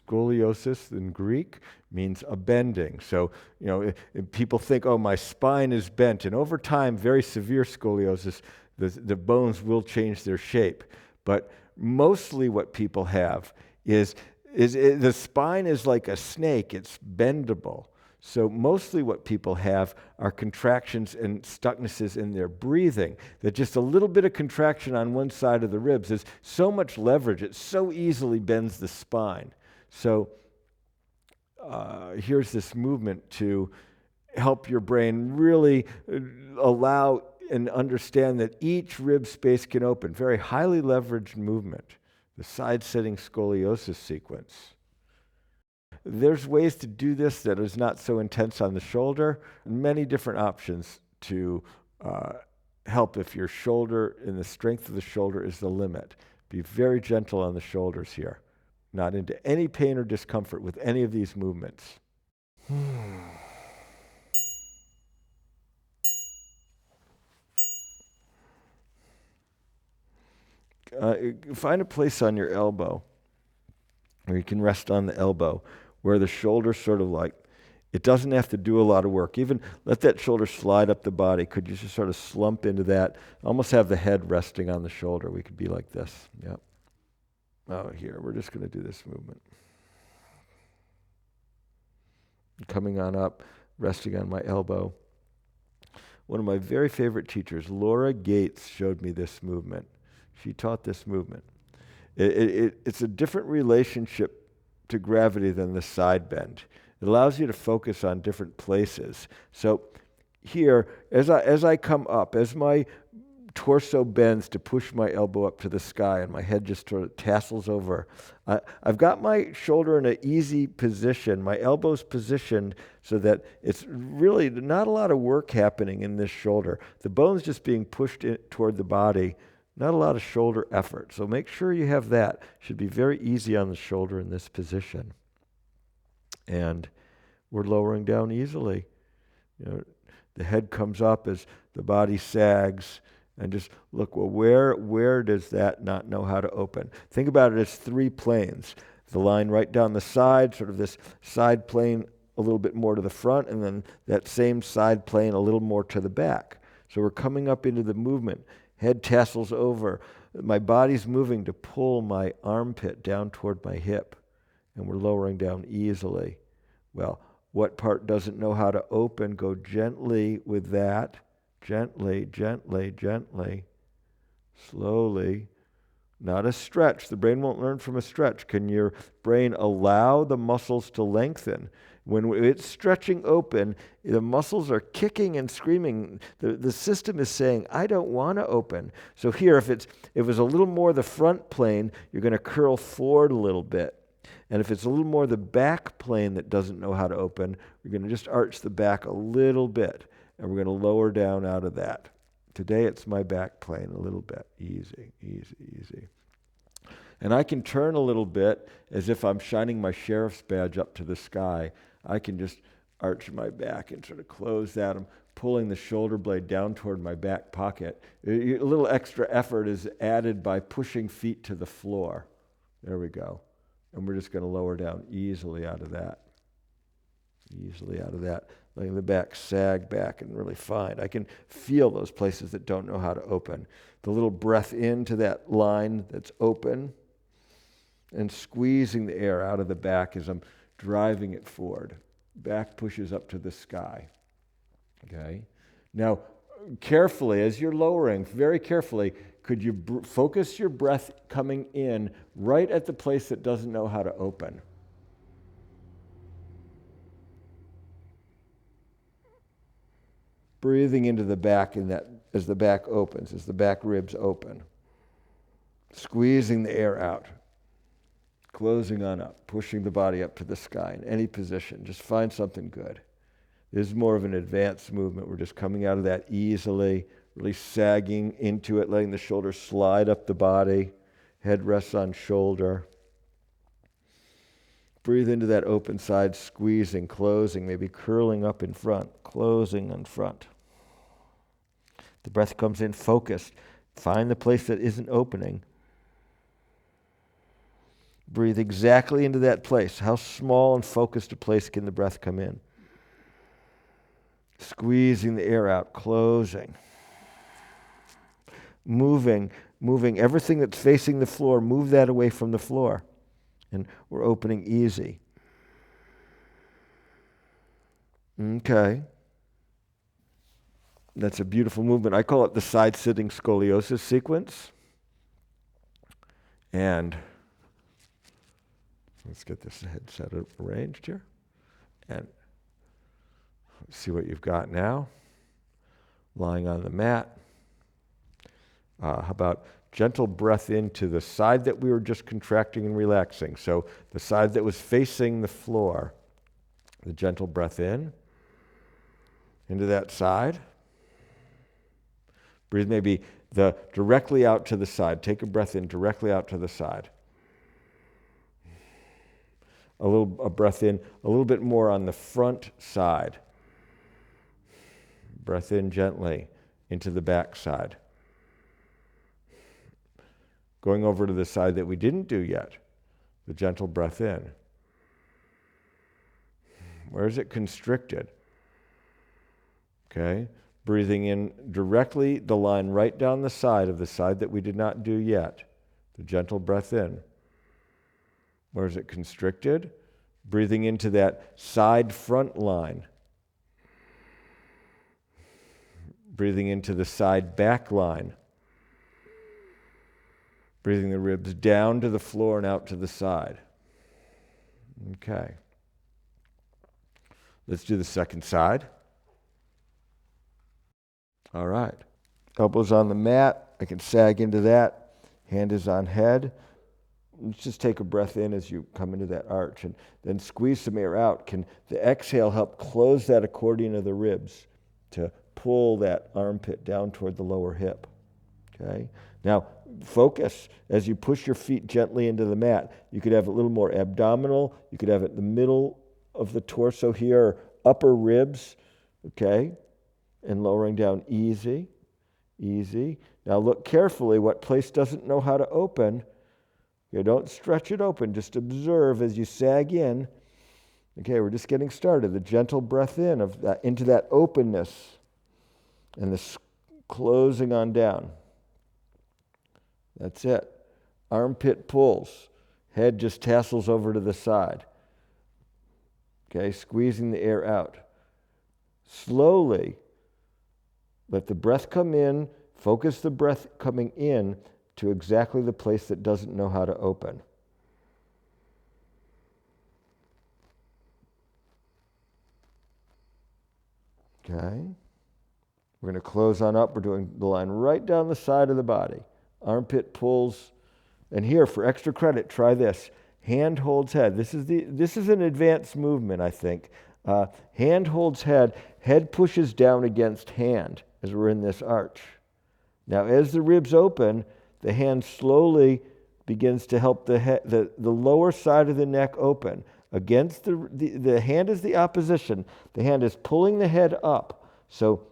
Scoliosis in Greek means a bending. So, if people think, oh, my spine is bent. And over time, very severe scoliosis, the bones will change their shape. But mostly what people have is the spine is like a snake. It's bendable. So mostly what people have are contractions and stucknesses in their breathing, that just a little bit of contraction on one side of the ribs is so much leverage, it so easily bends the spine. So here's this movement to help your brain really allow and understand that each rib space can open. Very highly leveraged movement, the side-setting scoliosis sequence. There's ways to do this that is not so intense on the shoulder. Many different options to help if your shoulder and the strength of the shoulder is the limit. Be very gentle on the shoulders here. Not into any pain or discomfort with any of these movements. Find a place on your elbow where you can rest on the elbow, where the shoulder sort of like, it doesn't have to do a lot of work. Even let that shoulder slide up the body. Could you just sort of slump into that? Almost have the head resting on the shoulder. We could be like this. Yep. Oh, here, we're just going to do this movement. Coming on up, resting on my elbow. One of my very favorite teachers, Laura Gates, showed me this movement. She taught this movement. It's a different relationship to gravity than the side bend. It allows you to focus on different places. So here, as I come up, as my torso bends to push my elbow up to the sky and my head just sort of tassels over, I've got my shoulder in an easy position. My elbow's positioned so that it's really not a lot of work happening in this shoulder. The bone's just being pushed toward the body. Not a lot of shoulder effort. So make sure you have that. Should be very easy on the shoulder in this position. And we're lowering down easily. The head comes up as the body sags. And just look, well, where does that not know how to open? Think about it as three planes. The line right down the side, sort of this side plane a little bit more to the front, and then that same side plane a little more to the back. So we're coming up into the movement. Head tassels over. My body's moving to pull my armpit down toward my hip. And we're lowering down easily. Well, what part doesn't know how to open? Go gently with that. Gently, gently, gently. Slowly. Not a stretch. The brain won't learn from a stretch. Can your brain allow the muscles to lengthen? When it's stretching open, the muscles are kicking and screaming. The system is saying, I don't want to open. So here, if it's a little more the front plane, you're going to curl forward a little bit. And if it's a little more the back plane that doesn't know how to open, we're going to just arch the back a little bit. And we're going to lower down out of that. Today, it's my back plane a little bit. Easy, easy, easy. And I can turn a little bit as if I'm shining my sheriff's badge up to the sky. I can just arch my back and sort of close that. I'm pulling the shoulder blade down toward my back pocket. A little extra effort is added by pushing feet to the floor. There we go. And we're just going to lower down easily out of that. Easily out of that. Letting the back sag back and really find. I can feel those places that don't know how to open. The little breath into that line that's open and squeezing the air out of the back as I'm driving it forward. Back pushes up to the sky. Okay? Now, carefully, as you're lowering, very carefully, could you focus your breath coming in right at the place that doesn't know how to open? Breathing into the back in that as the back opens, as the back ribs open. Squeezing the air out. Closing on up, pushing the body up to the sky in any position. Just find something good. This is more of an advanced movement. We're just coming out of that easily, really sagging into it, letting the shoulders slide up the body. Head rests on shoulder. Breathe into that open side, squeezing, closing, maybe curling up in front, closing in front. The breath comes in focused. Find the place that isn't opening. Breathe exactly into that place. How small and focused a place can the breath come in? Squeezing the air out, closing. Moving everything that's facing the floor, move that away from the floor. And we're opening easy. Okay. That's a beautiful movement. I call it the side-sitting scoliosis sequence. And let's get this headset arranged here. And see what you've got now. Lying on the mat. How about gentle breath into the side that we were just contracting and relaxing. So the side that was facing the floor. The gentle breath in. Into that side. Breathe maybe directly out to the side. Take a breath in directly out to the side. A breath in a little bit more on the front side. Breath in gently into the back side. Going over to the side that we didn't do yet. The gentle breath in. Where is it constricted? Okay. Breathing in directly the line right down the side of the side that we did not do yet. The gentle breath in. Where is it constricted? Breathing into that side front line. Breathing into the side back line. Breathing the ribs down to the floor and out to the side. Okay. Let's do the second side. All right. Elbows on the mat. I can sag into that. Hand is on head. Let's just take a breath in as you come into that arch and then squeeze some air out. Can the exhale help close that accordion of the ribs to pull that armpit down toward the lower hip? Okay. Now, focus as you push your feet gently into the mat. You could have a little more abdominal. You could have it in the middle of the torso here, upper ribs. Okay. And lowering down easy, easy. Now look carefully what place doesn't know how to open. Okay, don't stretch it open. Just observe as you sag in. Okay, we're just getting started. The gentle breath in of that into that openness and the closing on down. That's it. Armpit pulls. Head just tassels over to the side. Okay, squeezing the air out. Slowly, let the breath come in. Focus the breath coming in to exactly the place that doesn't know how to open. Okay. We're going to close on up. We're doing the line right down the side of the body. Armpit pulls. And here, for extra credit, try this. Hand holds head. This is an advanced movement, I think. Hand holds head. Head pushes down against hand as we're in this arch. Now, as the ribs open, the hand slowly begins to help the lower side of the neck open. Against the hand is the opposition. The hand is pulling the head up. So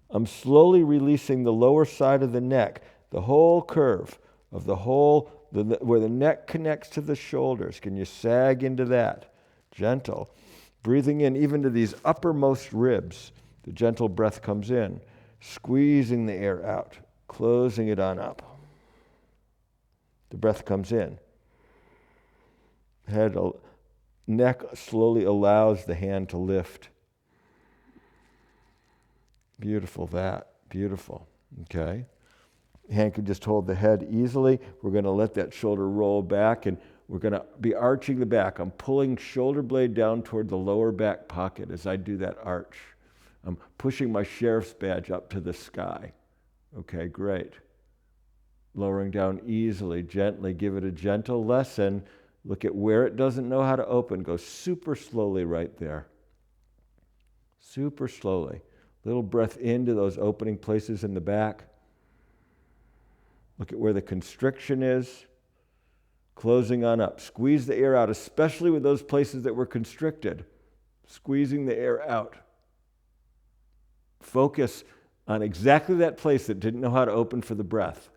I'm slowly releasing the lower side of the neck, the whole curve of where the neck connects to the shoulders. Can you sag into that? Gentle. Breathing in even to these uppermost ribs. The gentle breath comes in. Squeezing the air out. Closing it on up. The breath comes in. Neck slowly allows the hand to lift. Beautiful that. Beautiful. Okay. Hand can just hold the head easily. We're going to let that shoulder roll back and we're going to be arching the back. I'm pulling shoulder blade down toward the lower back pocket as I do that arch. I'm pushing my sheriff's badge up to the sky. Okay, great. Lowering down easily, gently. Give it a gentle lesson. Look at where it doesn't know how to open. Go super slowly right there. Super slowly. Little breath into those opening places in the back. Look at where the constriction is. Closing on up. Squeeze the air out, especially with those places that were constricted. Squeezing the air out. Focus on exactly that place that didn't know how to open for the breath.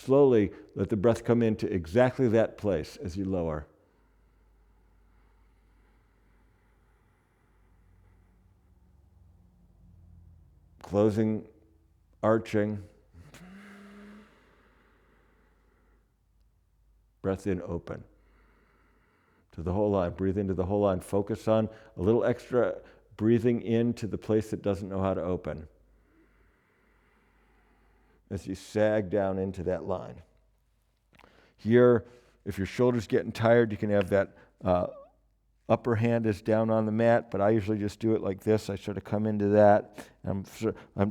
Slowly let the breath come into exactly that place as you lower. Closing, arching. Breath in, open. To the whole line. Breathe into the whole line. Focus on a little extra breathing into the place that doesn't know how to open. As you sag down into that line. Here, if your shoulder's getting tired, you can have that upper hand is down on the mat, but I usually just do it like this. I sort of come into that. I'm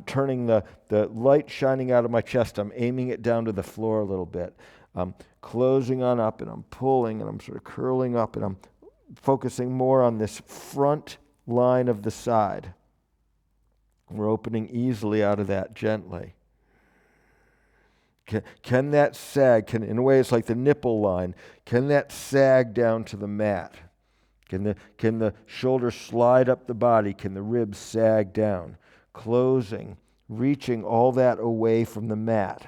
turning the light shining out of my chest. I'm aiming it down to the floor a little bit. I'm closing on up, and I'm pulling, and I'm sort of curling up, and I'm focusing more on this front line of the side. We're opening easily out of that gently. Can that sag, in a way it's like the nipple line, can that sag down to the mat? Can the shoulder slide up the body? Can the ribs sag down? Closing, reaching all that away from the mat.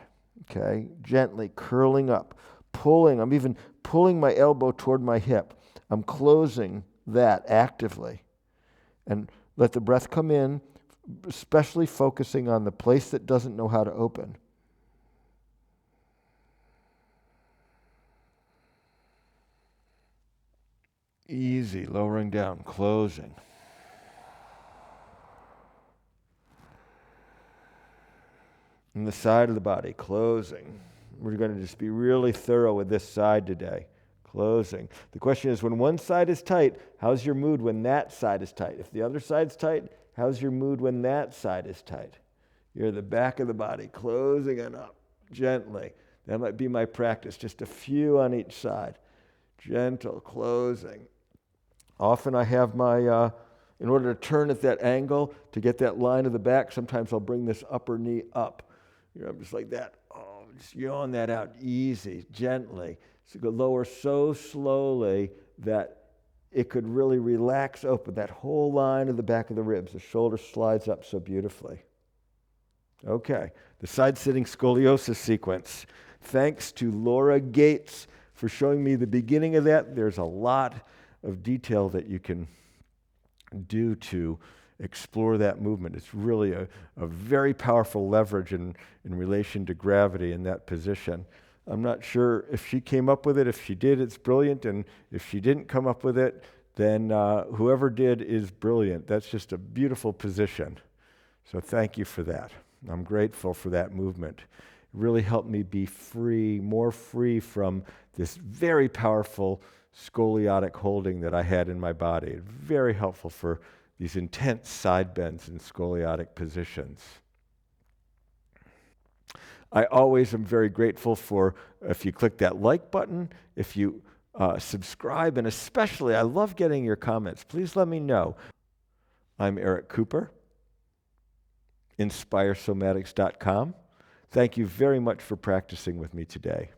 Okay, gently curling up, pulling. I'm even pulling my elbow toward my hip. I'm closing that actively. And let the breath come in, especially focusing on the place that doesn't know how to open. Easy, lowering down, closing. And the side of the body, closing. We're going to just be really thorough with this side today. Closing. The question is, when one side is tight, how's your mood when that side is tight? If the other side's tight, how's your mood when that side is tight? You're the back of the body, closing and up, gently. That might be my practice, just a few on each side. Gentle, closing. Often I have my, in order to turn at that angle, to get that line of the back, sometimes I'll bring this upper knee up. I'm just like that. Oh, just yawn that out easy, gently. So go lower so slowly that it could really relax open, that whole line of the back of the ribs. The shoulder slides up so beautifully. Okay, the side-sitting scoliosis sequence. Thanks to Laura Gates for showing me the beginning of that. There's a lot of detail that you can do to explore that movement. It's really a very powerful leverage in relation to gravity in that position. I'm not sure if she came up with it. If she did, it's brilliant. And if she didn't come up with it, then whoever did is brilliant. That's just a beautiful position. So thank you for that. I'm grateful for that movement. It really helped me be free, more free from this very powerful scoliotic holding that I had in my body. Very helpful for these intense side bends in scoliotic positions. I always am very grateful for if you click that like button, if you subscribe, and especially I love getting your comments. Please let me know. I'm Eric Cooper, InspireSomatics.com. Thank you very much for practicing with me today.